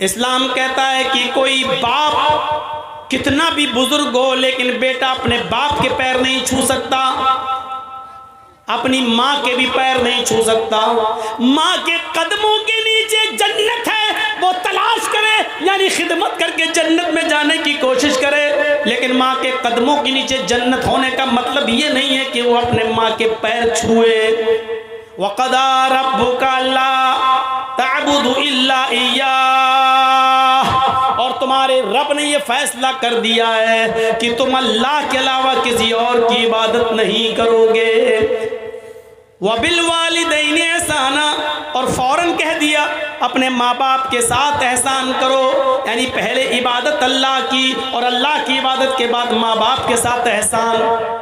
इस्लाम कहता है कि कोई बाप कितना भी बुजुर्ग हो लेकिन बेटा अपने बाप के पैर नहीं छू सकता, अपनी माँ के भी पैर नहीं छू सकता। माँ के कदमों के नीचे जन्नत है, वो तलाश करे यानी खिदमत करके जन्नत में जाने की कोशिश करे, लेकिन माँ के कदमों के नीचे जन्नत होने का मतलब ये नहीं है कि वो अपने माँ के पैर छुए। वक़दा रब्बुका अल्ला तअबुदु इल्ला इय्याह, और तुम्हारे रब ने ये फैसला कर दिया है कि तुम अल्लाह के अलावा किसी और की इबादत नहीं करोगे। वबिल वालिदैनि एहसाना, और फौरन कह दिया अपने माँ बाप के साथ एहसान करो, यानी पहले इबादत अल्लाह की और अल्लाह की इबादत के बाद माँ बाप के साथ एहसान।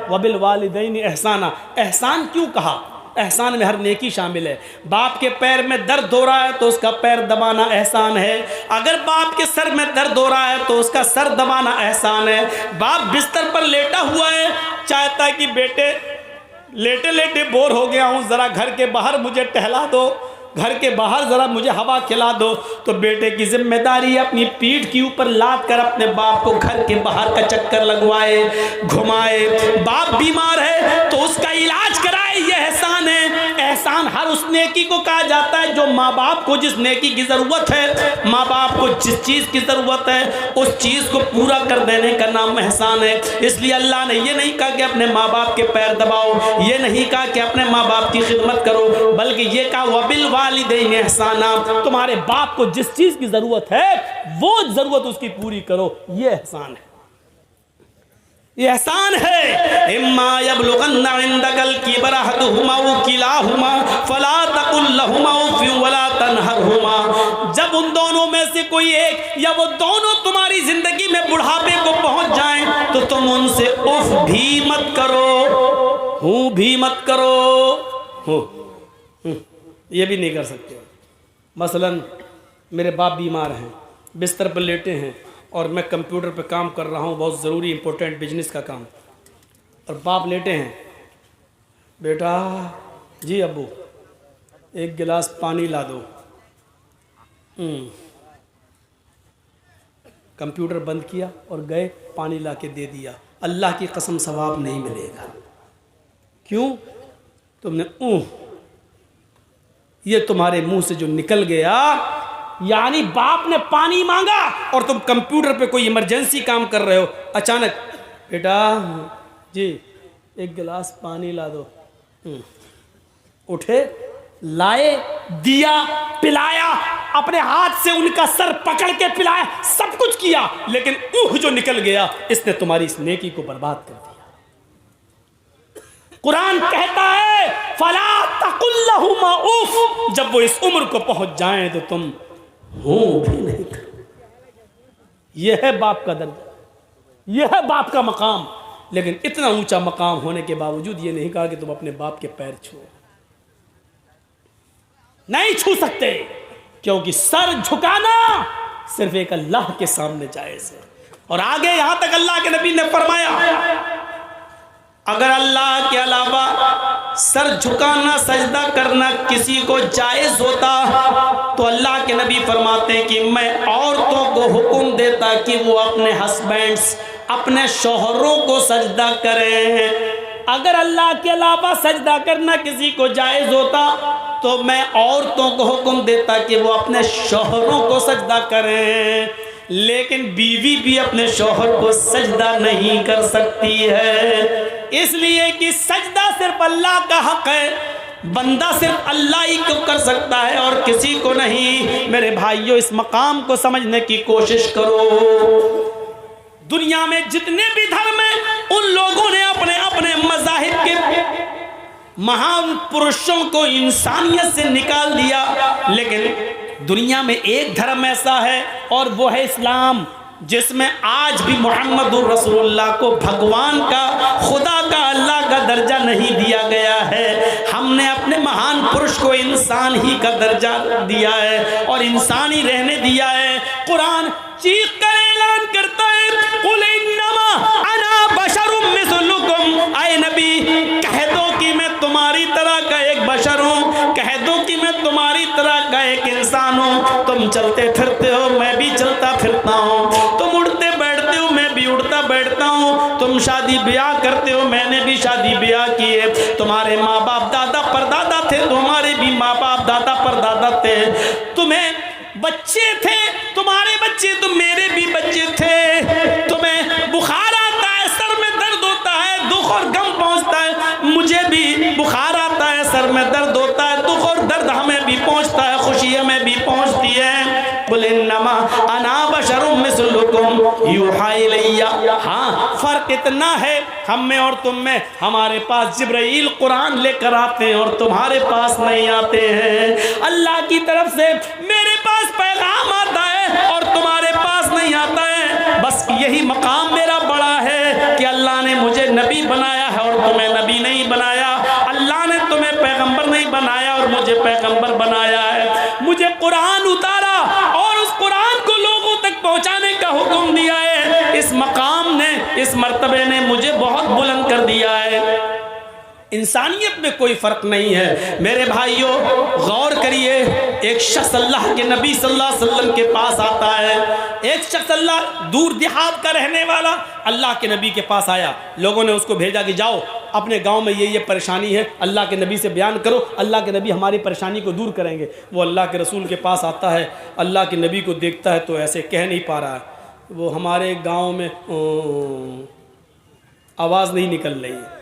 वबिल वालिदैनि एहसाना, एहसान क्यों कहा? एहसान में हर नेकी शामिल है। बाप के पैर में दर्द हो रहा है तो उसका पैर दबाना एहसान है। अगर बाप के सर में दर्द हो रहा है तो उसका सर दबाना एहसान है। बाप बिस्तर पर लेटा हुआ है, चाहता है कि बेटे लेटे लेटे बोर हो गया हूँ, ज़रा घर के बाहर मुझे टहला दो, घर के बाहर ज़रा मुझे हवा खिला दो, तो बेटे की जिम्मेदारी अपनी पीठ के ऊपर लाद कर अपने बाप को घर के बाहर का चक्कर लगवाए, घुमाए। बाप बीमार है तो उसका इलाज कराए, ये एहसान है। एहसान हर उस नेकी को कहा जाता है जो माँ बाप को जिस नेकी की ज़रूरत है, माँ बाप को जिस चीज़ की ज़रूरत है उस चीज़ को पूरा कर देने का नाम एहसान है। इसलिए अल्लाह ने ये नहीं कहा कि अपने माँ बाप के पैर दबाओ, ये नहीं कहा कि अपने माँ बाप की खिदमत करो, बल्कि ये कहा वबिल वालिदैनि एहसाना, तुम्हारे बाप को जिस चीज़ की ज़रूरत है वो ज़रूरत उसकी पूरी करो, ये एहसान है। ये एहसान है। इम्मा यबलुगन्ना इंदकल किबरा अहदुहुमा व किलाहुमा फला तकुल लहुमा उफ़ वला तनहरहुमा, जब उन दोनों में से कोई एक या वो दोनों तुम्हारी जिंदगी में बुढ़ापे को पहुंच जाएं तो तुम उनसे उफ भी मत करो, हूँ भी मत करो, हो ये भी नहीं कर सकते। मसलन मेरे बाप बीमार हैं, बिस्तर पर लेटे हैं और मैं कंप्यूटर पे काम कर रहा हूँ, बहुत ज़रूरी इंपॉर्टेंट बिजनेस का काम, और बाप लेटे हैं, बेटा जी अब्बू एक गिलास पानी ला दो। कंप्यूटर बंद किया और गए, पानी ला के दे दिया। अल्लाह की कसम सवाब नहीं मिलेगा। क्यों? तुमने ये तुम्हारे मुंह से जो निकल गया, यानी बाप ने पानी मांगा और तुम कंप्यूटर पे कोई इमरजेंसी काम कर रहे हो, अचानक बेटा जी एक गिलास पानी ला दो। उठे, लाए, दिया, पिलाया, अपने हाथ से उनका सर पकड़ के पिलाया, सब कुछ किया, लेकिन जो निकल गया इसने तुम्हारी इस नेकी को बर्बाद कर दिया। कुरान कहता है फला तकुल लहुमा उफ, जब वो इस उम्र को पहुंच जाएं तो तुम हो भी नहीं करो। यह है बाप का दर्जा, यह है बाप का मकाम। लेकिन इतना ऊंचा मकाम होने के बावजूद ये नहीं कहा कि तुम अपने बाप के पैर छुओ, नहीं छू सकते, क्योंकि सर झुकाना सिर्फ एक अल्लाह के सामने जायज है। और आगे यहां तक अल्लाह के नबी ने फरमाया अगर अल्लाह के अलावा सर झुकाना सजदा करना किसी को जायज होता तो अल्लाह के नबी फरमाते हैं कि मैं औरतों को हुक्म देता कि वो अपने हस्बैंड्स, अपने शौहरों को सजदा करें। अगर अल्लाह के अलावा सजदा करना किसी को जायज होता तो मैं औरतों को हुक्म देता कि वो अपने शौहरों को सजदा करें, लेकिन बीवी भी अपने शौहर को सजदा नहीं कर सकती है, इसलिए कि सजदा सिर्फ अल्लाह का हक है, बंदा सिर्फ अल्लाह ही को कर सकता है और किसी को नहीं। मेरे भाइयों, इस मकाम को समझने की कोशिश करो। दुनिया में जितने भी धर्म हैं उन लोगों ने अपने अपने मज़ाहिब के महान पुरुषों को इंसानियत से निकाल दिया, लेकिन दुनिया में एक धर्म ऐसा है और वो है इस्लाम, जिसमें आज भी मोहम्मदुर रसूलुल्लाह को भगवान का, खुदा का, अल्लाह का दर्जा नहीं दिया गया है। हमने अपने महान पुरुष को इंसान ही का दर्जा दिया है और इंसान ही रहने दिया है। कुरान चीख कर ऐलान करता है कुल इन्नमा अना बशरुम मिस्लुकुम, आए नबी कह दो कि मैं तुम्हारी तरह का एक बशर हूँ, कह दो कि मैं तुम्हारी तरह का एक इंसान हूँ। तुम चलते फिरते हो, मैं तुम शादी ब्याह करते हो, मैंने भी शादी ब्याह की है। तुम्हारे माँ बाप दादा परदादा थे, तुम्हारे भी माँ बाप दादा परदादा थे। तुम्हें बच्चे थे, तुम्हारे बच्चे तो मेरे भी बच्चे थे। तुम्हें बुखार आता है, सर में दर्द होता है, दुख और गम पहुंचता है। मुझे भी बुखार आता है, सर में दर्द होता है, दुख और दर्द हमें भी पहुंचता है, खुशी हमें भी पहुंचती है। कुल इन्नमा अना बशरुम मिस्लुकुम यूहा इलैया। हाँ, फर्क इतना है हम में और तुम में, हमारे पास जिब्राइल कुरान लेकर आते हैं और तुम्हारे पास नहीं आते हैं। अल्लाह की तरफ से मेरे पास पैगाम आता है और तुम्हारे पास नहीं आता है। बस यही मकाम मेरा बड़ा है कि अल्लाह ने मुझे नबी बनाया है और तुम्हें नबी नहीं बनाया। अल्लाह ने तुम्हें पैगंबर नहीं बनाया और मुझे पैगंबर बनाया है। मुझे कुरान उतारा और उस कुरान को लोगों तक पहुंचाने का हुक्म दिया है। इस मकाम ने, इस मर्तबे ने मुझे बहुत बुलंद कर दिया है। इंसानियत में कोई फ़र्क नहीं है। मेरे भाइयों, गौर करिए, एक शख्स अल्लाह के नबी सल्लल्लाहु अलैहि वसल्लम के पास आता है। एक शख्स अल्लाह दूर देहात का रहने वाला अल्लाह के नबी के पास आया। लोगों ने उसको भेजा कि जाओ अपने गांव में ये परेशानी है, अल्लाह के नबी से बयान करो, अल्लाह के नबी हमारी परेशानी को दूर करेंगे। वो अल्लाह के रसूल के पास आता है, अल्लाह के नबी को देखता है तो ऐसे कह नहीं पा रहा है, वो हमारे गाँव में आवाज़ नहीं निकल रही है।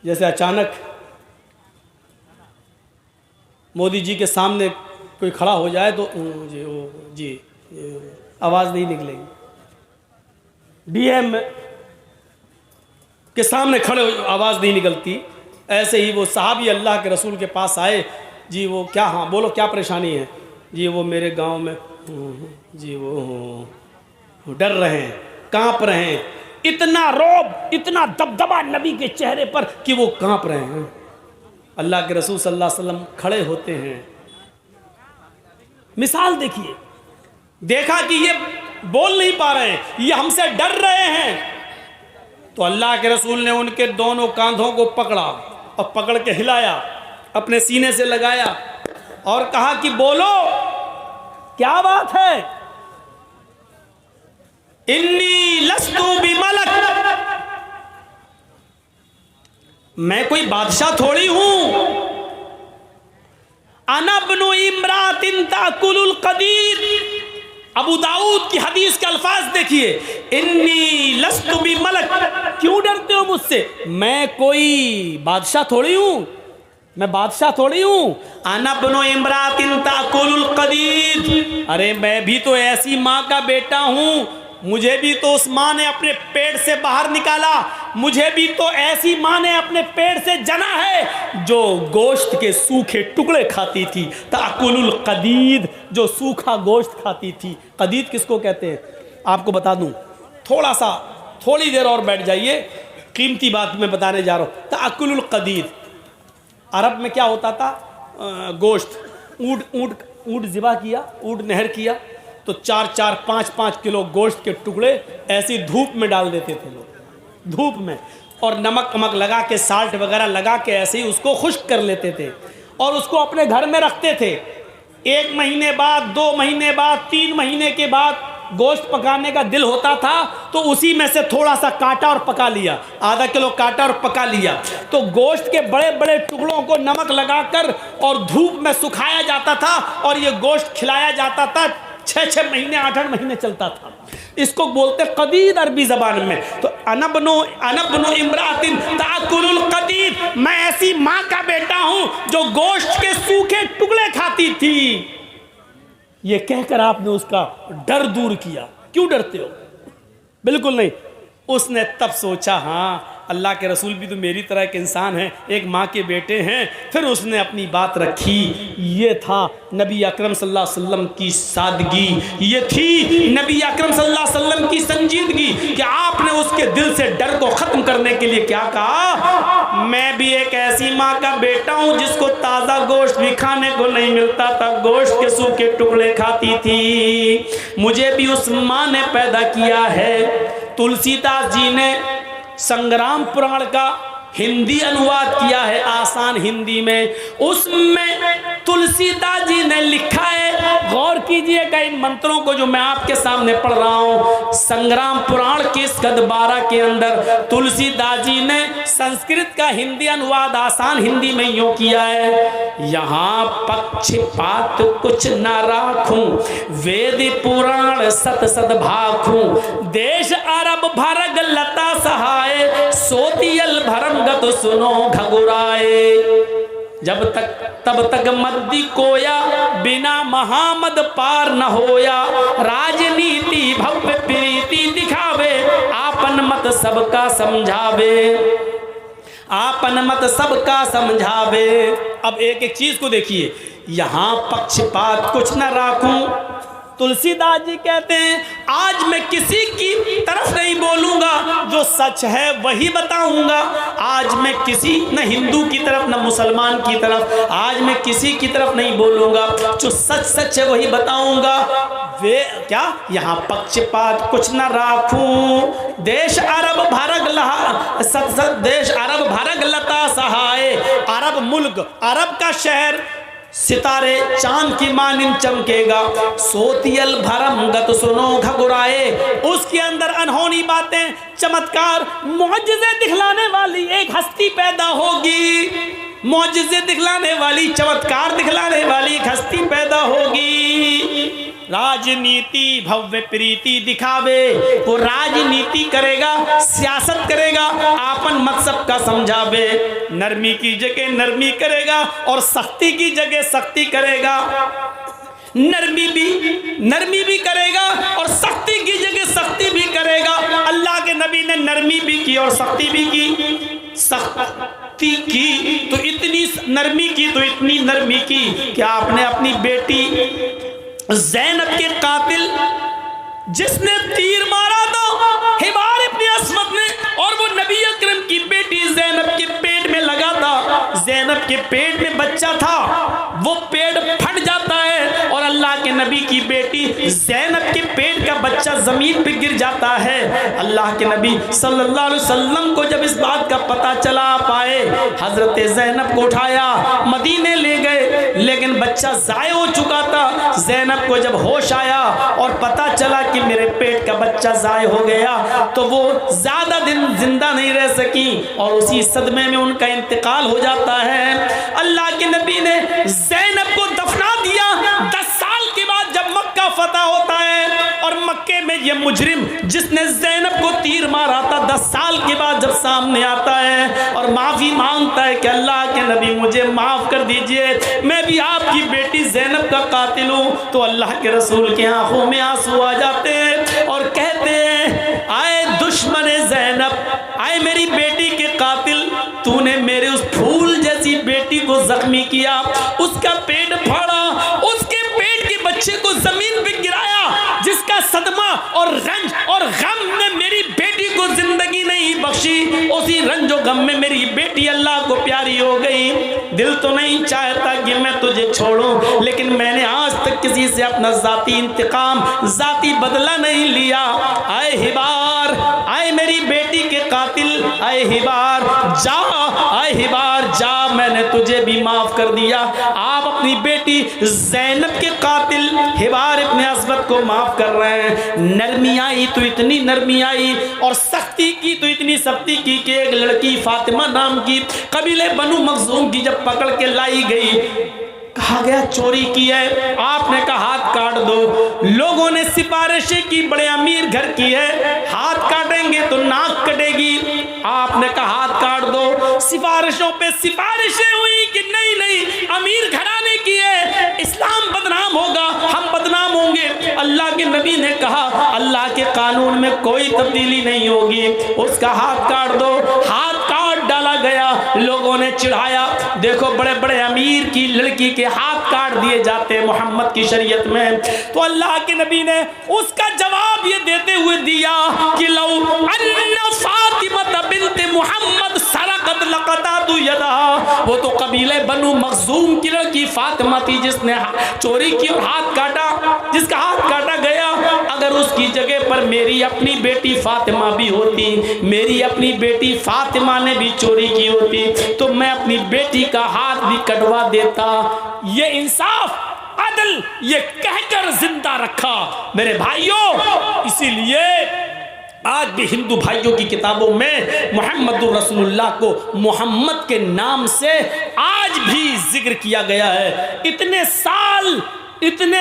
जैसे अचानक मोदी जी के सामने कोई खड़ा हो जाए तो जी आवाज़ नहीं निकलेगी। डीएम के सामने खड़े हो आवाज़ नहीं निकलती। ऐसे ही वो साहब ही अल्लाह के रसूल के पास आए। जी वो क्या, हाँ बोलो क्या परेशानी है? जी वो मेरे गांव में जी वो डर रहे हैं, कांप रहे हैं। इतना रौब, इतना दबदबा नबी के चेहरे पर कि वो कांप रहे हैं। अल्लाह के रसूल सल्लल्लाहु अलैहि वसल्लम खड़े होते हैं। मिसाल देखिए, देखा कि ये बोल नहीं पा रहे हैं, ये हमसे डर रहे हैं, तो अल्लाह के रसूल ने उनके दोनों कांधों को पकड़ा और पकड़ के हिलाया, अपने सीने से लगाया और कहा कि बोलो क्या बात है? इन्नी लस्तु बिमलक, मैं कोई बादशाह थोड़ी हूं। अना इब्नु इम्रातिन ताकुलुल कदीर। अबू दाऊद की हदीस के अल्फाज देखिए, इन्नी लस्तु बिमलक। क्यों डरते हो मुझसे? मैं कोई बादशाह थोड़ी हूं, मैं बादशाह थोड़ी हूं। अना इब्नु इम्रातिन ताकुलुल कदीर। अरे मैं भी तो ऐसी माँ का बेटा हूं, मुझे भी तो उस माँ ने अपने पेट से बाहर निकाला, मुझे भी तो ऐसी माँ ने अपने पेट से जना है जो गोश्त के सूखे टुकड़े खाती थी। ताकुलुल कदीद, जो सूखा गोश्त खाती थी। कदीद किसको कहते हैं आपको बता दूं, थोड़ी देर और बैठ जाइए, कीमती बात मैं बताने जा रहा हूँ। ताकुलुल कदीद अरब में क्या होता था? गोश्त, ऊँट ज़िबा किया, ऊँट नहर किया तो 4-4, 5-5 किलो गोश्त के टुकड़े ऐसी धूप में डाल देते थे लोग, धूप में, और नमक वमक लगा के, साल्ट वगैरह लगा के ऐसे ही उसको खुश्क कर लेते थे और उसको अपने घर में रखते थे। 1 महीने बाद, 2 महीने बाद, 3 महीने के बाद गोश्त पकाने का दिल होता था तो उसी में से थोड़ा सा काटा और पका लिया, आधा किलो काटा और पका लिया। तो गोश्त के बड़े बड़े टुकड़ों को नमक लगाकर और धूप में सुखाया जाता था और ये गोश्त खिलाया जाता था। 6-6 महीने, 8-8 महीने चलता था। इसको बोलते कदीद अरबी जबान में। तो अनबनु इम्रातिन ताकुलुल कदीद, मैं ऐसी माँ का बेटा हूं जो गोश्त के सूखे टुकड़े खाती थी। ये कहकर आपने उसका डर दूर किया। क्यों डरते हो? बिल्कुल नहीं। उसने तब सोचा, हाँ अल्लाह के रसूल भी तो मेरी तरह के इंसान हैं, एक माँ के बेटे हैं। फिर उसने अपनी बात रखी। ये था नबी अकरम सल्लल्लाहु अलैहि वसल्लम की सादगी, ये थी नबी अकरम सल्लल्लाहु अलैहि वसल्लम की संजीदगी कि आपने उसके दिल से डर को ख़त्म करने के लिए क्या कहा? मैं भी एक ऐसी माँ का बेटा हूँ जिसको ताज़ा गोश्त भी खाने को नहीं मिलता था, गोश्त के सूखे टुकड़े खाती थी। मुझे भी उस माँ ने पैदा किया है। तुलसीदास जी ने संग्राम पुराण का हिंदी अनुवाद किया है आसान हिंदी में, उसमें तुलसीदास जी ने लिखा है। गौर कीजिएगा इन मंत्रों को जो मैं आपके सामने पढ़ रहा हूं। संग्राम पुराण के स्कंद 12 के अंदर तुलसीदास जी ने संस्कृत का हिंदी अनुवाद आसान हिंदी में यूं किया है, यहाँ पक्षपात कुछ न राखूं, वेद पुराण सत सद भाखूं, देश अरब भरग लता सहाय, सोतियल भरम गत सुनो घगुराए। जब तक तब तक मद्दी कोया, बिना महामद पार न होया, राजनीति भव्य प्रीति दिखावे, आपन मत सबका समझावे, आपन मत सबका समझावे। अब एक एक चीज को देखिए, यहां पक्षपात कुछ न राखूं, तुलसीदास जी कहते हैं आज मैं किसी की तरफ नहीं बोलूंगा, जो सच है वही बताऊंगा। आज मैं किसी न हिंदू की तरफ न मुसलमान की तरफ, आज मैं किसी की तरफ नहीं बोलूंगा, जो सच सच है वही बताऊंगा। वे क्या, यहाँ पक्षपात कुछ न राखूं, देश अरब भरग लहा सत सत, देश अरब भरग लता सहाय, अरब मुल्क, अरब का शहर सितारे चांद की मानिंद चमकेगा, सोतियल भरम गत सुनो घगुराए, उसके अंदर अनहोनी बातें, चमत्कार, मुअज्जिज़े दिखलाने वाली एक हस्ती पैदा होगी, मुअज्जिज़े दिखलाने वाली, चमत्कार दिखलाने वाली एक हस्ती पैदा होगी। राजनीति भव्य प्रीति दिखावे, वो राजनीति करेगा, सियासत करेगा, आपन मत सबका समझावे, नरमी की जगह नरमी करेगा और सख्ती की जगह सख्ती करेगा, नरमी भी करेगा और सख्ती की जगह सख्ती भी करेगा। अल्लाह के नबी ने नरमी भी की और सख्ती भी की, सख्ती की तो इतनी नरमी की तो इतनी नरमी की कि आपने अपनी बेटी ज़ैनब के कातिल जिसने तीर मारा था हिबार इब्न अस्वद ने, और वो नबी अकरम की बेटी ज़ैनब के पेट में लगा था, ज़ैनब के पेट में बच्चा था, वो पेट फट जाता है और अल्लाह के नबी की बेटी ज़ैनब के पेट का बच्चा जमीन पे गिर जाता है। अल्लाह के नबी सल्लल्लाहु अलैहि वसल्लम को जब इस बात का पता चला, पाए हजरत ज़ैनब को उठाया मदीने ले गए, लेकिन बच्चा ज़ाय हो चुका था। ज़ैनब को जब होश आया और पता चला कि मेरे पेट का बच्चा ज़ाय हो गया, तो वो ज्यादा दिन जिंदा नहीं रह सकी और उसी सदमे में उनका इंतकाल हो जाता है। अल्लाह के नबी ने ज़ैनब को दफना दिया। 10 साल के बाद जब मक्का फतह होता है और मक्के में ये मुजरिम जिसने ज़ैनब को तीर मारा था 10 साल के बाद जब सामने आता है और माफी मांगता है कि अल्लाह के नबी मुझे माफ कर दीजिए, मैं भी आपकी बेटी ज़ैनब का कातिल हूँ, तो अल्लाह के रसूल की आंखों में आंसू आ जाते हैं और कहते हैं, आए दुश्मन ज़ैनब, आए मेरी बेटी के कातिल, तूने मेरे उस फूल जैसी बेटी को जख्मी किया, उसका पेट फाड़ा, उसके पेट के बच्चे को जमीन पे गिराया, जिसका सदमा और रंज और गम ने मेरी बेटी को जिंदगी नहीं बख्शी। उसी रंजो गम में मेरी बेटी अल्लाह को प्यारी हो गई। दिल तो नहीं चाहता कि मैं तुझे छोड़ूं, लेकिन मैंने आज तक किसी से अपना जाती इंतकाम, जाती बदला नहीं लिया। आए हिबार, आए मेरी बेटी के कातिल, आए हिबार जा, आए हिबार जा, मैंने तुझे भी माफ कर दिया। आप अपनी बेटी ज़ैनब के कातिल हिबार इब्न अस्वद को माफ कर रहे हैं। नरमी आई तो इतनी नरमी आई और सख्ती की तो इतनी सख्ती की कि एक लड़की फातिमा नाम की कबीले बनु मखज़ूम की जब पकड़ के लाई गई, कहा गया चोरी की है, आपने कहा हाथ काट दो। लोगों ने सिफारिशें की, बड़े अमीर घर की है, हाथ काटेंगे तो नाक कटेगी, आपने कहा हाथ काट दो। सिफारिशों पे सिफारिशें हुई कि नहीं नहीं अमीर घराने की है, इस्लाम बदनाम होगा, हम बदनाम होंगे। अल्लाह के नबी ने कहा अल्लाह के कानून में कोई तब्दीली नहीं होगी, उसका हाथ काट दो। हाथ काट डाला गया। लोगों ने चिढ़ाया, देखो बड़े बड़े अमीर की लड़की के हाथ काट दिए जाते हैं मोहम्मद की शरीयत में। तो अल्लाह के नबी ने उसका जवाब ये देते हुए दिया कि लौ अन्ना फातिमा बिन्त मुहम्मद सरकत लक़तअतु यदहा, वो तो कबीले बनु मखज़ूम की लड़की फातिमा थी जिसने चोरी की और हाथ काटा, जिसका हाथ काटा गया। अगर उसकी जगह पर मेरी अपनी बेटी फातिमा भी होती, मेरी अपनी बेटी फातिमा ने भी चोरी की होती, तो मैं अपनी बेटी का हाथ भी कटवा देता। ये इंसाफ अदल ये कहकर जिंदा रखा मेरे भाइयों। इसीलिए आज भी हिंदू भाइयों की किताबों में मुहम्मदुर रसूलुल्लाह को मोहम्मद के नाम से आज भी जिक्र किया गया है। इतने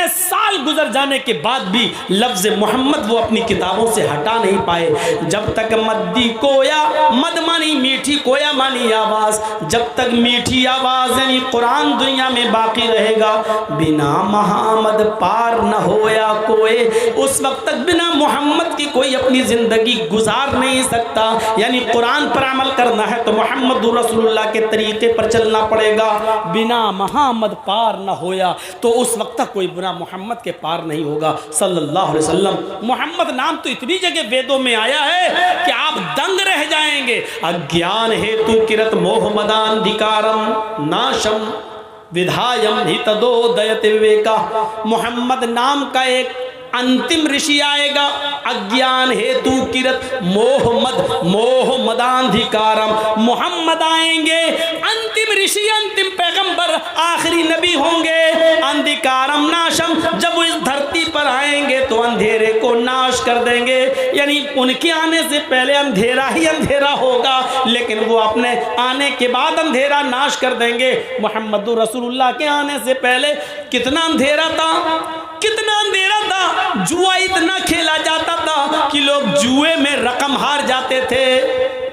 साल गुजर जाने के बाद भी लफ्ज़ मोहम्मद वो अपनी किताबों से हटा नहीं पाए। जब तक मद्दी कोया मद मानी मीठी कोया मानी आवाज़, जब तक मीठी आवाज़ यानी कुरान दुनिया में बाकी रहेगा, बिना मोहम्मद पार न होया कोई, उस वक्त तक बिना मोहम्मद की कोई अपनी ज़िंदगी गुजार नहीं सकता। यानी कुरान पर अमल करना है तो मोहम्मद रसूलुल्लाह के तरीक़े पर चलना पड़ेगा। बिना मोहम्मद पार न होया तो उस वक्त कोई बुरा मोहम्मद के पार नहीं होगा सल्लल्लाहु अलैहि वसल्लम। मोहम्मद नाम तो इतनी जगह वेदों में आया है कि आप दंग रह जाएंगे। अज्ञान हेतु किरत मोह मदान्धिकारम नाशम विधायम हितदोदयत विवेका। मोहम्मद नाम का एक अंतिम ऋषि आएगा, अज्ञान हेतु किरत मोह मदान्धिकारम। मोहम्मद आएंगे, अंतिम ऋषि, अंतिम पैगंबर, आखिरी नबी होंगे। अंधिकारम नाशम, जब वो इस धरती पर आएंगे तो अंधेरे को नाश कर देंगे। यानी उनके आने से पहले अंधेरा ही अंधेरा होगा, लेकिन वो अपने आने के बाद अंधेरा नाश कर देंगे। मुहम्मदुर रसूलुल्लाह के आने से पहले कितना अंधेरा था, कितना अंधेरा था। जुआ इतना खेला जाता था कि लोग जुए में रकम हार जाते थे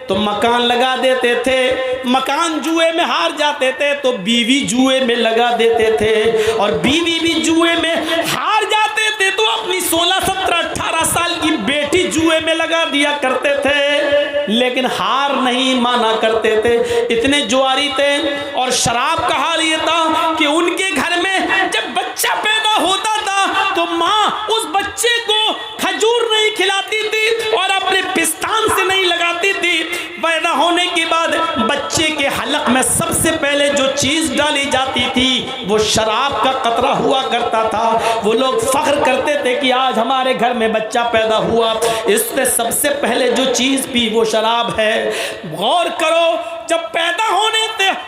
तो मकान लगा देते थे, मकान जुए में हार जाते थे तो बीवी जुए में लगा देते थे, और बीवी भी जुए में हार जाते थे तो अपनी 16, 17, 18 साल की बेटी जुए में लगा दिया करते थे, लेकिन हार नहीं माना करते थे। इतने जुआरी थे। और शराब का हाल ये था कि उनके घर में जब बच्चा पैदा होता था तो माँ उस बच्चे को खजूर नहीं खिलाती थी और अपने पिस्तान से नहीं लगाती थी। पैदा होने के बाद बच्चे के हलक में सबसे पहले जो चीज डाली जाती थी वो शराब का कतरा हुआ करता था। वो लोग फख्र करते थे कि आज हमारे घर में बच्चा पैदा हुआ, इसने सबसे पहले जो चीज पी वो शराब है। गौर करो, जब पैदा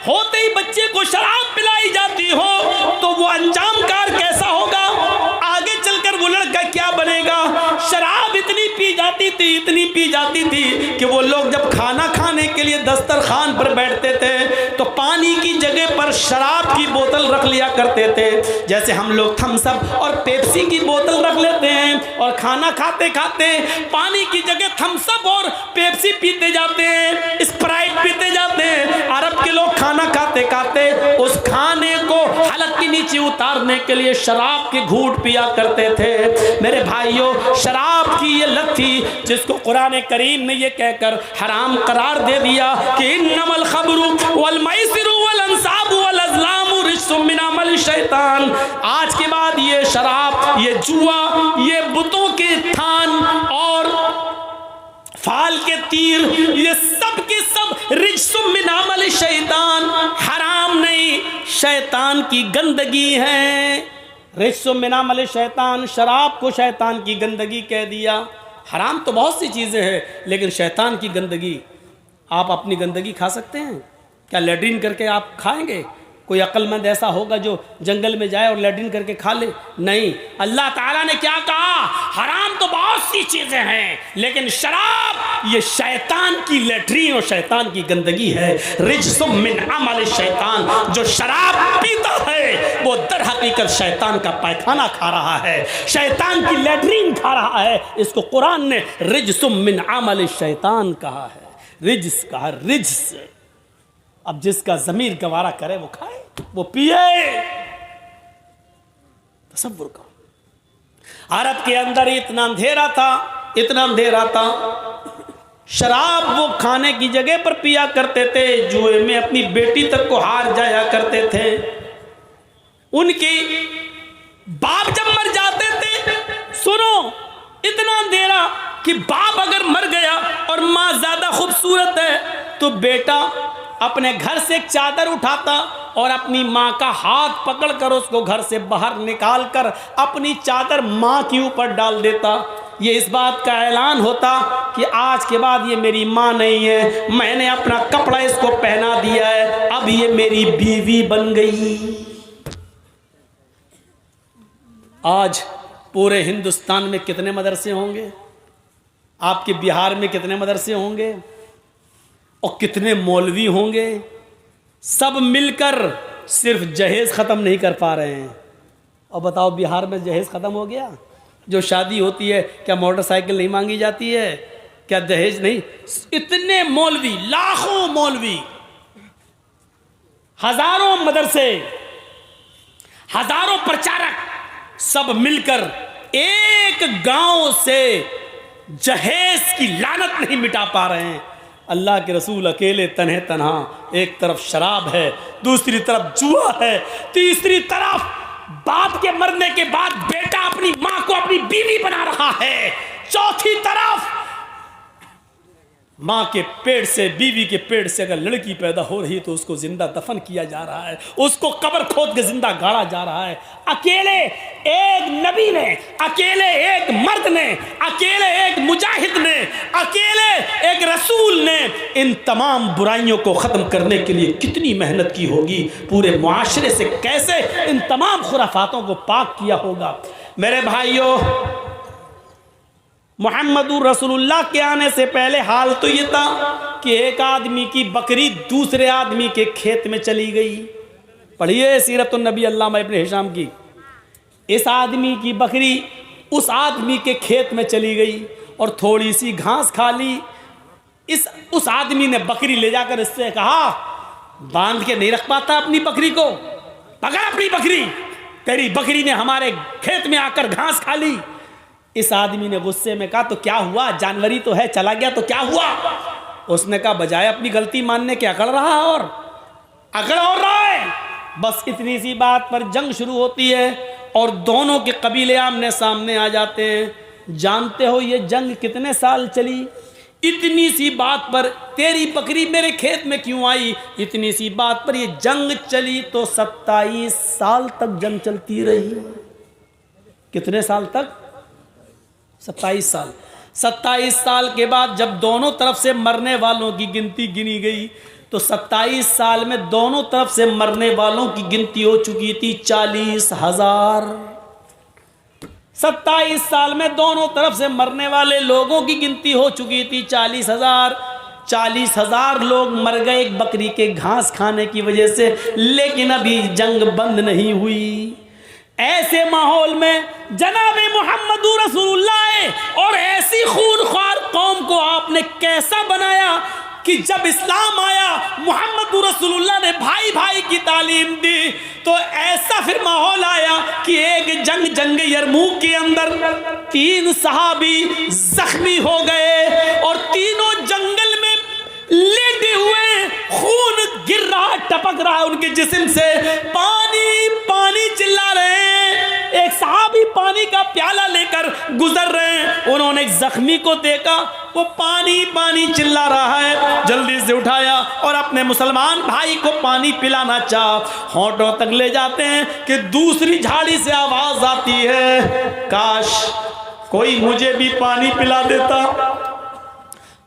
होते ही बच्चे को शराब पिलाई जाती हो तो वो अंजाम कार कैसा होगा, आगे चलकर वो लड़का क्या बनेगा। शराब इतनी पी जाती थी कि वो लोग जब खाना खाने के लिए दस्तरखान पर बैठते थे तो पानी की जगह पर शराब की बोतल रख लिया करते थे। जैसे हम लोग थम्स अप और पेप्सी की बोतल रख लेते हैं और खाना खाते खाते पानी की जगह थम्स अप और पेप्सी पीते जाते हैं, स्प्राइट पीते जाते हैं। अरब के लोग खाना खाते खाते उस खाने को हलक के नीचे उतारने के लिए शराब के घूंट पिया करते थे। मेरे भाइयों, शराब की ये लत थी जिसको कुरान करीम ने ये कहकर हराम करार दे दिया कि इन्नमल खमरु वल मैसिरु वल अंसाबु वल अज़लामु रिज्सुम मिन अमल शैतान। आज के बाद ये शराब, ये जुआ, ये बुतों के थान और फाल के तीर, ये सब के सब रिज्सुम मिन अमल शैतान, हराम नहीं, शैतान की गंदगी है। रिज्सुम मिन अमल शैतान, शराब को शैतान की गंदगी कह दिया। हराम तो बहुत सी चीज़ें हैं, लेकिन शैतान की गंदगी। आप अपनी गंदगी खा सकते हैं क्या? लैट्रिन करके आप खाएंगे? कोई अक्लमंद ऐसा होगा जो जंगल में जाए और लैट्रिन करके खा ले? नहीं। अल्लाह ताला ने क्या कहा? हराम तो बहुत सी चीज़ें हैं, लेकिन शराब ये शैतान की लैट्रिन और शैतान की गंदगी है। रिज्सुम मिन अमल शैतान, जो शराब पीता है वो दर हकीकत शैतान का पैखाना खा रहा है, शैतान की लैट्रिन खा रहा है। इसको कुरान ने रिज्सुम मिन अमल शैतान कहा है, रिज्स कहा, रिज्स। अब जिसका ज़मीर गवारा करे वो खाए, वो पिए। तसव्वुर करो, अरब के अंदर इतना अंधेरा था, शराब वो खाने की जगह पर पिया करते थे, जुए में अपनी बेटी तक को हार जाया करते थे। उनके बाप जब मर जाते थे, सुनो, इतना अंधेरा कि बाप अगर मर गया और माँ ज्यादा खूबसूरत है तो बेटा अपने घर से एक चादर उठाता और अपनी माँ का हाथ पकड़कर उसको घर से बाहर निकालकर अपनी चादर माँ के ऊपर डाल देता। ये इस बात का ऐलान होता कि आज के बाद ये मेरी माँ नहीं है, मैंने अपना कपड़ा इसको पहना दिया है, अब ये मेरी बीवी बन गई। आज पूरे हिंदुस्तान में कितने मदरसे होंगे, आपके बिहार में कितने मदरसे होंगे और कितने मौलवी होंगे, सब मिलकर सिर्फ जहेज ख़त्म नहीं कर पा रहे हैं। और बताओ बिहार में जहेज ख़त्म हो गया? जो शादी होती है क्या मोटरसाइकिल नहीं मांगी जाती है? क्या दहेज नहीं? इतने मौलवी, लाखों मौलवी, हजारों मदरसे, हजारों प्रचारक सब मिलकर एक गांव से जहेज की लानत नहीं मिटा पा रहे हैं। अल्लाह के रसूल अकेले तन्हे तन्हा, एक तरफ शराब है, दूसरी तरफ जुआ है, तीसरी तरफ बाप के मरने के बाद बेटा अपनी मां को अपनी बीवी बना रहा है, चौथी तरफ मां के पेट से, बीवी के पेट से अगर लड़की पैदा हो रही तो उसको जिंदा दफन किया जा रहा है, उसको कब्र खोद के जिंदा गाड़ा जा रहा है। अकेले एक नबी ने, अकेले एक मर्द ने, अकेले एक मुजाहिद ने, अकेले एक रसूल ने इन तमाम बुराइयों को ख़त्म करने के लिए कितनी मेहनत की होगी, पूरे मुआशरे से कैसे इन तमाम खुराफातों को पाक किया होगा। मेरे भाइयों, मोहम्मदुर रसूलुल्लाह के आने से पहले हाल तो ये था कि एक आदमी की बकरी दूसरे आदमी के खेत में चली गई। पढ़िए सीरतुन नबी अल्लामा इब्न हिशाम की। इस आदमी की बकरी उस आदमी के खेत में चली गई और थोड़ी सी घास खा ली। उस आदमी ने बकरी ले जाकर इससे कहा, बांध के नहीं रख पाता अपनी बकरी को, पकड़ अपनी बकरी, तेरी बकरी ने हमारे खेत में आकर घास खा ली। इस आदमी ने गुस्से में कहा, तो क्या हुआ, जानवरी तो है, चला गया तो क्या हुआ? उसने कहा, बजाय अपनी गलती मानने के अकड़ रहा और रहा है। बस इतनी सी बात पर जंग शुरू होती है और दोनों के कबीले आमने सामने आ जाते हैं। जानते हो ये जंग कितने साल चली? इतनी सी बात पर, तेरी बकरी मेरे खेत में क्यों आई, इतनी सी बात पर ये जंग चली तो 27 साल तक जंग चलती रही। कितने साल तक? 27 साल। 27 साल के बाद जब दोनों तरफ से मरने वालों की गिनती गिनी गई तो 27 साल में दोनों तरफ से मरने वालों की गिनती हो चुकी थी 40,000। 27 साल में दोनों तरफ से मरने वाले लोगों की गिनती हो चुकी थी 40,000। 40,000 लोग मर गए एक बकरी के घास खाने की वजह से, लेकिन अभी जंग बंद नहीं हुई। ऐसे माहौल में जनाबे मोहम्मदुर रसूलुल्लाह और ऐसी खूनख्वार कौम को आपने कैसा बनाया कि जब इस्लाम आया, मोहम्मदुर रसूलुल्लाह ने भाई भाई की तालीम दी, तो ऐसा फिर माहौल आया कि एक जंग यरमूक के अंदर 3 सहाबी जख्मी हो गए और तीनों जंगल में लेटे हुए, खून गिर रहा, टपक रहा उनके जिस्म से, पानी पानी चिल्ला रहे हैं। एक सहाबी पानी का प्याला लेकर गुजर रहे हैं, उन्होंने एक जख्मी को देखा, वो पानी पानी चिल्ला रहा है, जल्दी से उठाया और अपने मुसलमान भाई को पानी पिलाना चाहा। होंठों तक ले जाते हैं कि दूसरी झाड़ी से आवाज आती है, काश कोई मुझे भी पानी पिला देता।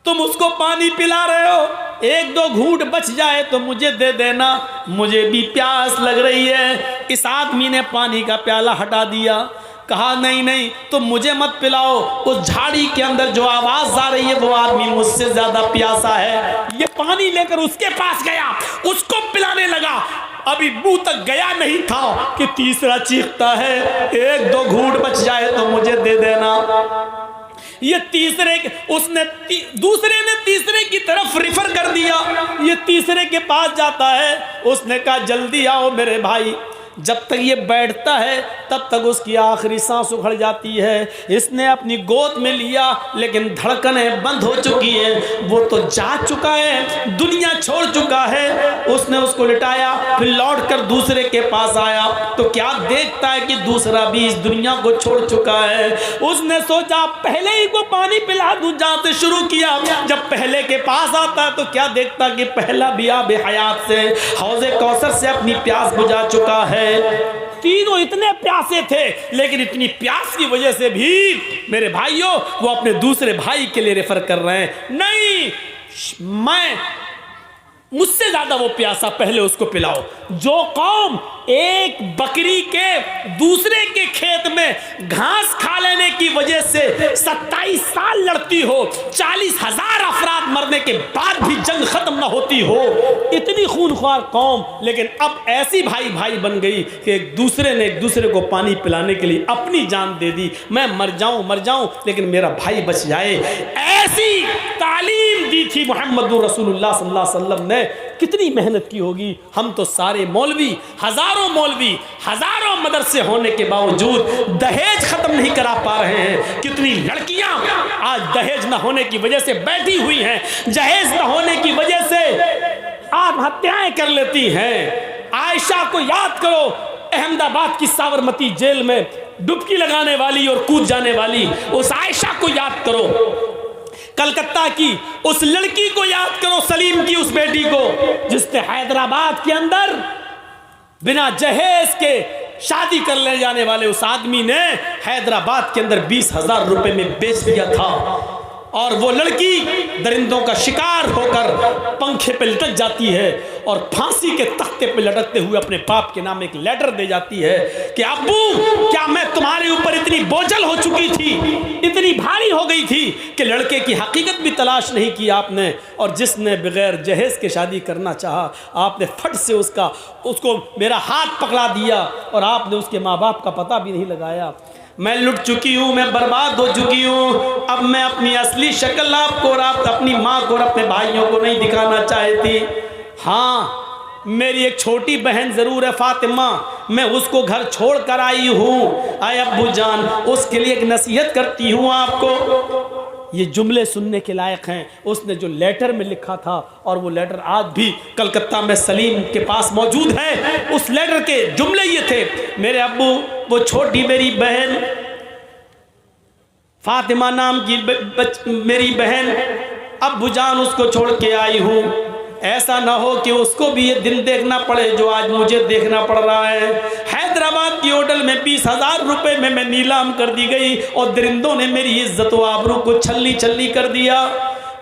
तुम उसको पानी पिला रहे हो, 1-2 घूंट बच जाए तो मुझे दे देना, मुझे भी प्यास लग रही है। इस आदमी ने पानी का प्याला हटा दिया, कहा नहीं नहीं तुम मुझे मत पिलाओ, उस झाड़ी के अंदर जो आवाज आ रही है वो आदमी मुझसे ज्यादा प्यासा है। ये पानी लेकर उसके पास गया, उसको पिलाने लगा। अभी मुंह तक गया नहीं था कि तीसरा चीखता है, 1-2 घूंट बच जाए तो मुझे दे देना। ये दूसरे ने तीसरे की तरफ रिफर कर दिया। ये तीसरे के पास जाता है, उसने कहा जल्दी आओ मेरे भाई। जब तक ये बैठता है तब तक उसकी आखिरी सांस उखड़ जाती है। इसने अपनी गोद में लिया लेकिन धड़कनें बंद हो चुकी है, वो तो जा चुका है, दुनिया छोड़ चुका है। उसने उसको लिटाया, फिर लौट कर दूसरे के पास आया तो क्या देखता है कि दूसरा भी इस दुनिया को छोड़ चुका है। उसने सोचा पहले ही को पानी पिला दूं, जहाँ से शुरू किया। जब पहले के पास आता है तो क्या देखता कि पहला भी आब हयात से, हौज़े कौसर से अपनी प्यास बुझा चुका है। तीनों इतने प्यासे थे, लेकिन इतनी प्यास की वजह से भी मेरे भाइयों वो अपने दूसरे भाई के लिए रेफर कर रहे हैं, नहीं मैं मुझसे ज्यादा वो प्यासा, पहले उसको पिलाओ। जो कौम एक बकरी के दूसरे के खेत में घास खा लेने की वजह से 27 साल लड़ती हो, 40,000 अफराद मरने के बाद भी जंग खत्म ना होती हो, इतनी खूनख्वार कौम, लेकिन अब ऐसी भाई भाई बन गई कि एक दूसरे ने एक दूसरे को पानी पिलाने के लिए अपनी जान दे दी। मैं मर जाऊं लेकिन मेरा भाई बच जाए, ऐसी तालीम दी थी मोहम्मद रसूलुल्लाह सल्लल्लाहु अलैहि वसल्लम ने। कितनी मेहनत की होगी। हम तो सारे मौलवी, हजारों मदरसे होने के बावजूद दहेज खत्म नहीं करा पा रहे हैं। कितनी लड़कियां आज दहेज न होने की वजह से बैठी हुई हैं, दहेज न होने की वजह से आत्महत्याएं कर लेती हैं। आयशा को याद करो, अहमदाबाद की साबरमती जेल में डुबकी लगाने वाली और कूद जाने वाली उस आयशा को याद करो। कलकत्ता की उस लड़की को याद करो, सलीम की उस बेटी को, जिसने हैदराबाद के अंदर बिना जहेज के शादी कर ले जाने वाले उस आदमी ने हैदराबाद के अंदर 20,000 रुपए में बेच दिया था। और वो लड़की दरिंदों का शिकार होकर पंखे पे लटक जाती है और फांसी के तख्ते पे लटकते हुए अपने बाप के नाम एक लेटर दे जाती है कि अब्बू, क्या मैं तुम्हारे ऊपर इतनी बोझल हो चुकी थी, इतनी भारी हो गई थी कि लड़के की हकीकत भी तलाश नहीं की आपने, और जिसने बगैर जहेज के शादी करना चाहा आपने फट से उसको मेरा हाथ पकड़ा दिया और आपने उसके माँ बाप का पता भी नहीं लगाया। मैं लुट चुकी हूँ, मैं बर्बाद हो चुकी हूँ। अब मैं अपनी असली शक्ल आपको और आप अपनी माँ को और अपने भाइयों को नहीं दिखाना चाहती। हाँ, मेरी एक छोटी बहन जरूर है फातिमा, मैं उसको घर छोड़ कर आई हूँ। आए अब्बू जान, उसके लिए एक नसीहत करती हूँ आपको। ये जुमले सुनने के लायक हैं। उसने जो लेटर में लिखा था, और वो लेटर आज भी कलकत्ता में सलीम के पास मौजूद है। उस लेटर के जुमले ये थे, मेरे अब्बू, वो छोटी मेरी बहन फातिमा नाम की मेरी बहन, अब्बू जान उसको छोड़ के आई हूँ। ऐसा ना हो कि उसको भी ये दिन देखना पड़े जो आज मुझे देखना पड़ रहा है। हैदराबाद की होटल में 20,000 रुपए में मैं नीलाम कर दी गई और दरिंदों ने मेरी इज्जत व आबरू को छल्ली छल्ली कर दिया।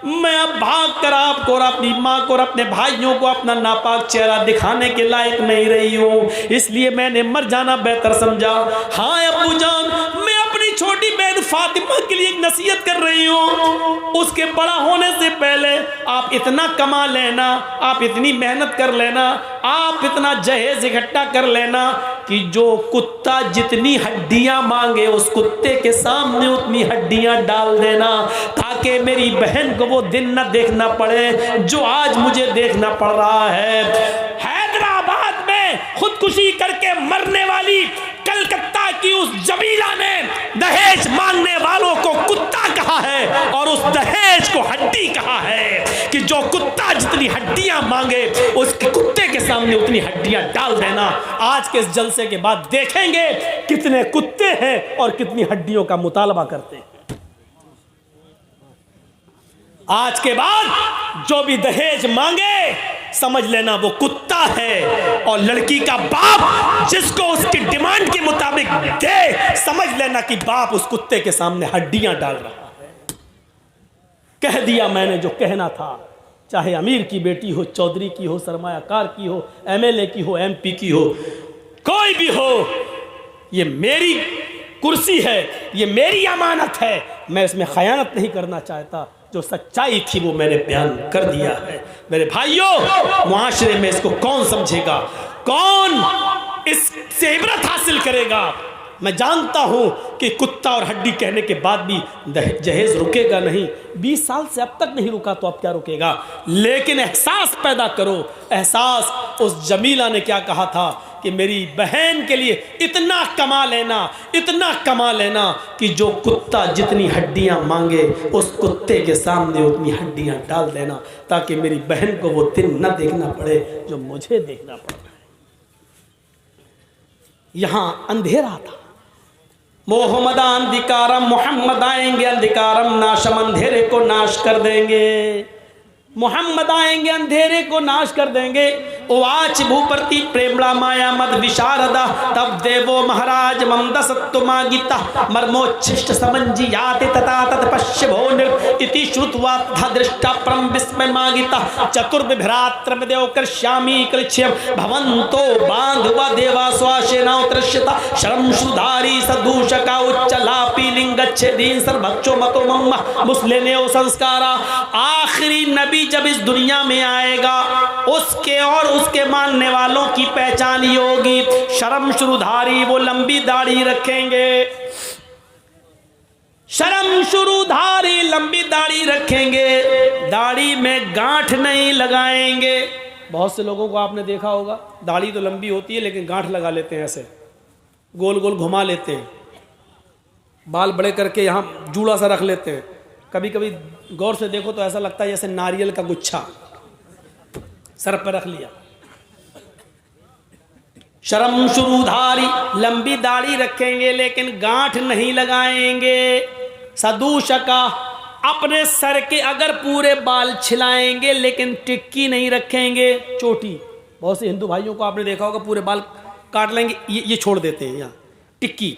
मैं अब भाग कर आपको और अपनी माँ को और अपने भाइयों को अपना नापाक चेहरा दिखाने के लायक नहीं रही हूँ, इसलिए मैंने मर जाना बेहतर समझा। हाँ अब्बू जान, मैं अपनी छोटी बहन फातिमा के लिए एक नसीहत कर रही हूँ। उसके बड़ा होने से पहले आप इतना कमा लेना, आप इतनी मेहनत कर लेना, आप इतना जहेज इकट्ठा कर लेना कि जो कुत्ता जितनी हड्डियां मांगे उस कुत्ते के सामने उतनी हड्डियां डाल देना, ताकि मेरी बहन को वो दिन न देखना पड़े जो आज मुझे देखना पड़ रहा है। हैदराबाद में खुदकुशी करके मरने वाली कलकत्ता की उस जमीला ने दहेज मांगने वालों को कुत्ता कहा है और उस दहेज को हड्डी कहा है कि जो कुत्ता जितनी हड्डियां मांगे उसके कुत्ते के सामने उतनी हड्डियां डाल देना। आज के इस जलसे के बाद देखेंगे कितने कुत्ते हैं और कितनी हड्डियों का मुतालबा करते हैं। आज के बाद जो भी दहेज मांगे समझ लेना वो कुत्ता है, और लड़की का बाप जिसको उसकी डिमांड के मुताबिक दे, समझ लेना कि बाप उस कुत्ते के सामने हड्डियां डाल रहा है। कह दिया मैंने जो कहना था, चाहे अमीर की बेटी हो, चौधरी की हो, सरमायाकार की हो, एमएलए की हो, एमपी की हो, कोई भी हो, ये मेरी कुर्सी है, ये मेरी अमानत है, मैं इसमें खयानत नहीं करना चाहता। जो सच्चाई थी वो मैंने बयान कर दिया है। मेरे भाइयों, मुआशरे में इसको कौन समझेगा, कौन इससे इबरत हासिल करेगा? मैं जानता हूं कि कुत्ता और हड्डी कहने के बाद भी जहेज रुकेगा नहीं। 20 साल से अब तक नहीं रुका तो अब क्या रुकेगा? लेकिन एहसास पैदा करो। एहसास उस जमीला ने क्या कहा था कि मेरी बहन के लिए इतना कमा लेना कि जो कुत्ता जितनी हड्डियां मांगे उस कुत्ते के सामने उतनी हड्डियां डाल देना, ताकि मेरी बहन को वो दिन न देखना पड़े जो मुझे देखना पड़ रहा है। यहां अंधेरा था। मोहम्मद अंधिकारम, मोहम्मद आएंगे अंधिकारम नाशम, अंधेरे को नाश कर देंगे। मोहम्मद आएंगे अंधेरे को नाश कर देंगे। उवाच भूप्रति प्रेमणा माया मद विशारदा तब देवो महाराज मम दसत्तुमा गीता मर्मोच्छिष्ट समंजियाति तथा तत्पश्य भो इति श्रुत्वा तथा दृष्टा परम विस्मय मागिता चतुर्विभ्रात्रम देव कर्ष्यामि कृच्छ्यम भवन्तो बांधवा देवा स्वाशेनाउत्रश्यता शरम सुधारी सदूषका उच्चलापी लिंगच्छेदी सर्वक्षो मतो मम्मा मुस्लिनेओ संस्कारा। आखिरी नबी जब इस दुनिया में आएगा उसके और उसके मानने वालों की पहचान ये होगी, शर्म शुरूधारी, वो लंबी दाढ़ी रखेंगे, शर्म शुरूधारी लंबी दाढ़ी रखेंगे, दाढ़ी में गांठ नहीं लगाएंगे। बहुत से लोगों को आपने देखा होगा दाढ़ी तो लंबी होती है लेकिन गांठ लगा लेते हैं, ऐसे गोल गोल घुमा लेते हैं, बाल बड़े करके यहाँ जूड़ा सा रख लेते हैं। कभी कभी गौर से देखो तो ऐसा लगता है जैसे नारियल का गुच्छा सर पर रख लिया। शर्म शुरूधारी लंबी दाढ़ी रखेंगे लेकिन गांठ नहीं लगाएंगे। सदूषका अपने सर के अगर पूरे बाल छिलाएंगे लेकिन टिक्की नहीं रखेंगे, चोटी। बहुत से हिंदू भाइयों को आपने देखा होगा पूरे बाल काट लेंगे, ये छोड़ देते हैं यहाँ टिक्की।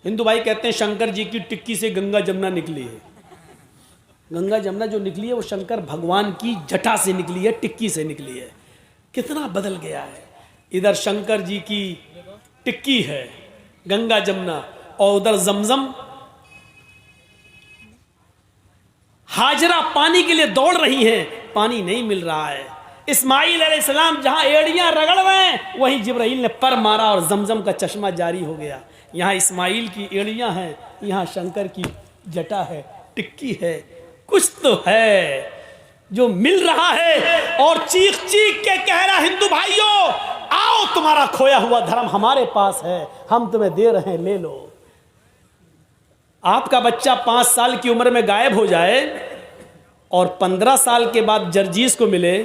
हिंदू भाई कहते हैं शंकर जी की टिक्की से गंगा जमुना निकली है। गंगा जमुना जो निकली है वो शंकर भगवान की जटा से निकली है, टिक्की से निकली है। कितना बदल गया है, इधर शंकर जी की टिक्की है गंगा जमुना और उधर जमजम। हाजरा पानी के लिए दौड़ रही है, पानी नहीं मिल रहा है। इस्माइल अलैहिस्सलाम जहां एड़ियां रगड़ रहे हैं वहीं जिब्राइल ने पर मारा और जमजम का चश्मा जारी हो गया। यहाँ इस्माइल की एड़ियां हैं, यहाँ शंकर की जटा है, टिक्की है। कुछ तो है जो मिल रहा है और चीख चीख के कह रहा हिंदू भाइयों आओ तुम्हारा खोया हुआ धर्म हमारे पास है, हम तुम्हें दे रहे हैं, ले लो। आपका बच्चा 5 साल की उम्र में गायब हो जाए और 15 साल के बाद जर्जीस को मिले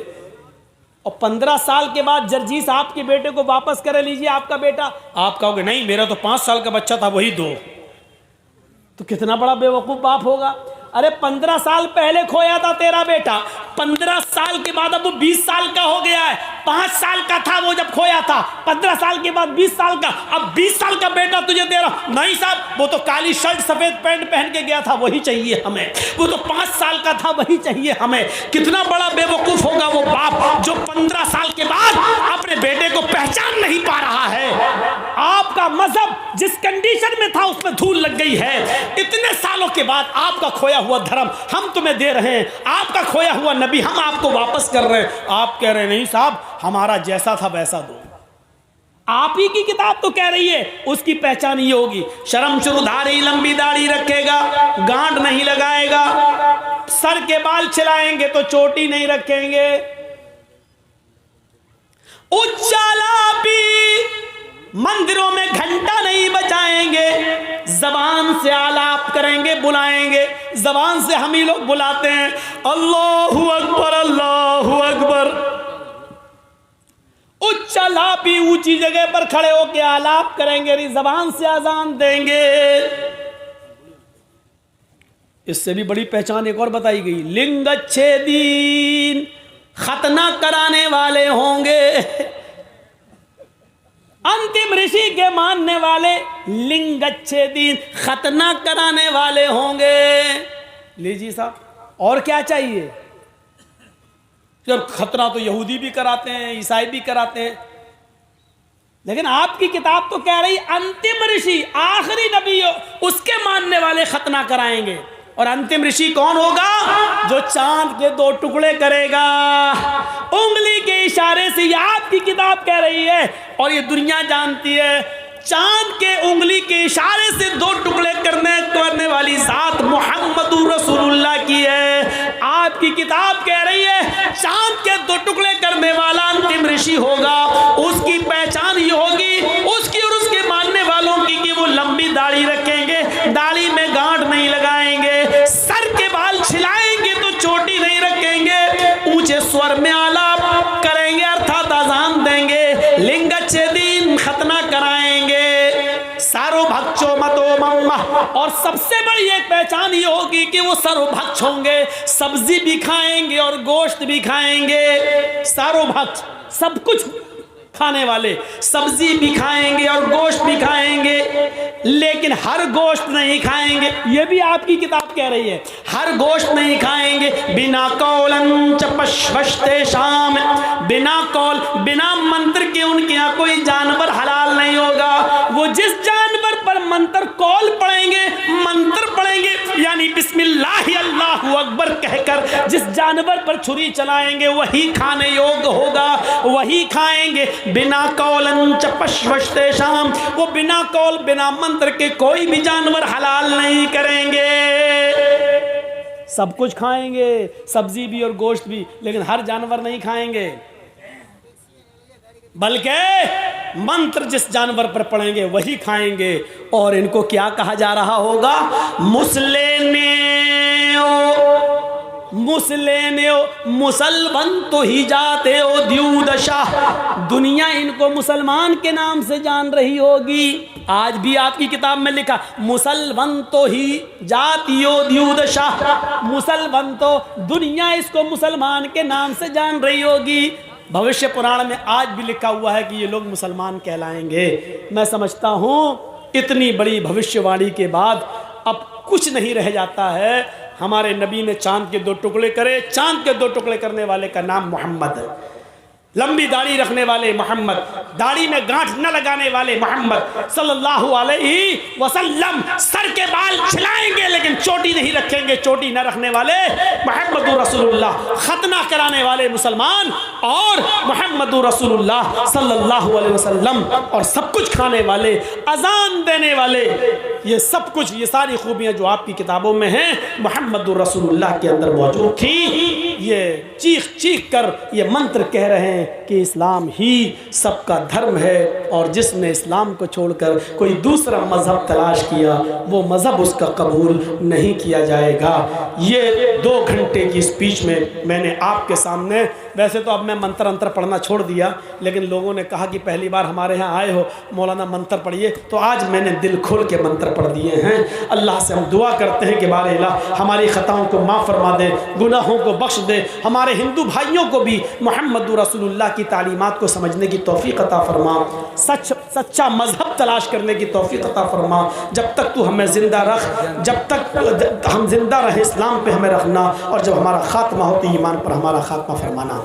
और 15 साल के बाद जर्जीस आपके बेटे को वापस करे, लीजिए आपका बेटा, आप कहोगे नहीं मेरा तो 5 साल का बच्चा था वही दो, तो कितना बड़ा बेवकूफ बाप होगा। अरे 15 साल पहले खोया था तेरा बेटा, 15 साल के बाद अब वो 20 साल का हो गया है। 5 साल का था वो जब खोया था, 15 साल के बाद 20 साल का, अब 20 साल का बेटा तुझे दे रहा। नहीं साहब वो तो काली शर्ट सफेद पैंट पहन के गया था वही चाहिए हमें, वो तो 5 साल का था वही चाहिए हमें। कितना बड़ा बेवकूफ होगा वो बाप जो 15 साल के बाद अपने बेटे को पहचान नहीं पा रहा है। आपका मजहब जिस कंडीशन में था उसमें धूल लग गई है। इतने सालों के बाद आपका खोया हुआ धर्म हम तुम्हें दे रहे हैं, आपका खोया हुआ नबी हम आपको वापस कर रहे हैं। आप कह रहे हैं नहीं साहब हमारा जैसा था वैसा दो। आप ही की किताब तो कह रही है उसकी पहचान ये होगी, शर्म शुरूधारी लंबी दाढ़ी रखेगा, गांठ नहीं लगाएगा, सर के बाल छिलाएंगे तो चोटी नहीं रखेंगे। उच्चालापी मंदिरों में घंटा नहीं बजाएंगे, जबान से आलाप करेंगे, बुलाएंगे। जबान से हम ही लोग बुलाते हैं अल्लाहु अकबर अल्लाहु अकबर। उच्चालापी ऊंची जगह पर खड़े होकर आलाप करेंगे, जबान से अजान देंगे। इससे भी बड़ी पहचान एक और बताई गई, लिंगच्छेदीन खतना कराने वाले होंगे। अंतिम ऋषि के मानने वाले लिंगच्छेदीन खतना कराने वाले होंगे। लीजिए साहब और क्या चाहिए, जब खतना तो यहूदी भी कराते हैं, ईसाई भी कराते हैं, लेकिन आपकी किताब तो कह रही अंतिम ऋषि आखिरी नबी उसके मानने वाले खतना कराएंगे। और अंतिम ऋषि कौन होगा, जो चांद के 2 टुकड़े करेगा उंगली के इशारे से। ये आपकी किताब कह रही है और ये दुनिया जानती है, चांद के उंगली के इशारे से 2 टुकड़े करने वाली जात मुहम्मदुर रसूलुल्लाह की है। आपकी किताब कह रही है चांद के 2 टुकड़े करने वाला अंतिम ऋषि होगा, उसकी पहचान ये होगी उसकी और उसके मानने वालों की कि वो लंबी दाढ़ी रखेंगे, दाढ़ी में गांठ नहीं लगाएंगे, सर के बाल छिलाएंगे तो चोटी नहीं रखेंगे, ऊंचे स्वर में आलाप करेंगे अर्थात अजान देंगे, लिंगच्छेदीन खतना कराएंगे। सारो भक्षो मतो मम अतीमा, और सबसे बड़ी एक पहचान ये होगी कि वो सर्वभक्ष होंगे, सब्जी भी खाएंगे और गोश्त भी खाएंगे। सर्वभक्ष, सब कुछ खाने वाले, सब्जी भी खाएंगे और गोश्त भी खाएंगे, लेकिन हर गोश्त नहीं खाएंगे। ये भी आपकी किताब कह रही है, हर गोश्त नहीं खाएंगे। बिना कौलन च पश्वस्ते शाम, बिना कौल, बिना मंत्र के उनके यहाँ कोई जानवर हलाल नहीं होगा। वो जिस जानवर पर मंत्र कौल पढ़ेंगे, मंत्र पढ़ेंगे, यानी बिस्मिल्लाह अल्लाहु अकबर कहकर जिस जानवर पर छुरी चलाएंगे वही खाने योग्य होगा, वही खाएंगे। बिना कौलन च पश्वस्ते शाम, वो बिना कौल बिना मंत्र के कोई भी जानवर हलाल नहीं करेंगे। सब कुछ खाएंगे, सब्जी भी और गोश्त भी, लेकिन हर जानवर नहीं खाएंगे, बल्कि मंत्र जिस जानवर पर पढ़ेंगे वही खाएंगे। और इनको क्या कहा जा रहा होगा? मुसलेने मुसलमान तो ही जाते हो द्यूदशा, दुनिया इनको मुसलमान के नाम से जान रही होगी। आज भी आपकी किताब में लिखा मुसलमान तो ही जातियो द्यूदशा, मुसलमान तो दुनिया इसको मुसलमान के नाम से जान रही होगी। भविष्य पुराण में आज भी लिखा हुआ है कि ये लोग मुसलमान कहलाएंगे। मैं समझता हूँ इतनी बड़ी भविष्यवाणी के बाद अब कुछ नहीं रह जाता है। हमारे नबी ने चांद के 2 टुकड़े करे, चांद के 2 टुकड़े करने वाले का नाम मोहम्मद है। लंबी दाढ़ी रखने वाले मोहम्मद, दाढ़ी में गांठ न लगाने वाले मोहम्मद सल्लल्लाहु अलैहि वसल्लम, सर के बाल छिलाएंगे लेकिन चोटी नहीं रखेंगे, चोटी न रखने वाले मोहम्मदुर रसूलुल्लाह, खतना कराने वाले मुसलमान और मोहम्मदुर रसूलुल्लाह सल्लल्लाहु अलैहि वसल्लम, और सब कुछ खाने वाले, अजान देने वाले, ये सब कुछ, ये सारी खूबियां जो आपकी किताबों में हैं मोहम्मदुर रसूलुल्लाह के अंदर मौजूद थी। ये चीख चीख कर ये मंत्र कह रहे हैं कि इस्लाम ही सबका धर्म है, और जिसने इस्लाम को छोड़कर कोई दूसरा मजहब तलाश किया वो मजहब उसका कबूल नहीं किया जाएगा। ये 2 घंटे की स्पीच में मैंने आपके सामने, वैसे तो अब मैं मंत्र अंतर पढ़ना छोड़ दिया, लेकिन लोगों ने कहा कि पहली बार हमारे यहाँ आए हो मौलाना मंत्र पढ़िए, तो आज मैंने दिल खोल के मंत्र पढ़ दिए हैं। अल्लाह से हम दुआ करते हैं कि बारे अल्लाह हमारी ख़ताओं को माफ़ फरमा दे, गुनाहों को बख्श दे, हमारे हिंदू भाइयों को भी मोहम्मद रसूलुल्लाह की तालीमात को समझने की तौफीक अता फरमा, सच्चा मजहब तलाश करने की तौफीक अता फरमा। जब तक तू हमें ज़िंदा रख, जब तक हम जिंदा रहे इस्लाम पे हमें रखना, और जब हमारा खात्मा हो तो ईमान पर हमारा खात्मा फरमाना।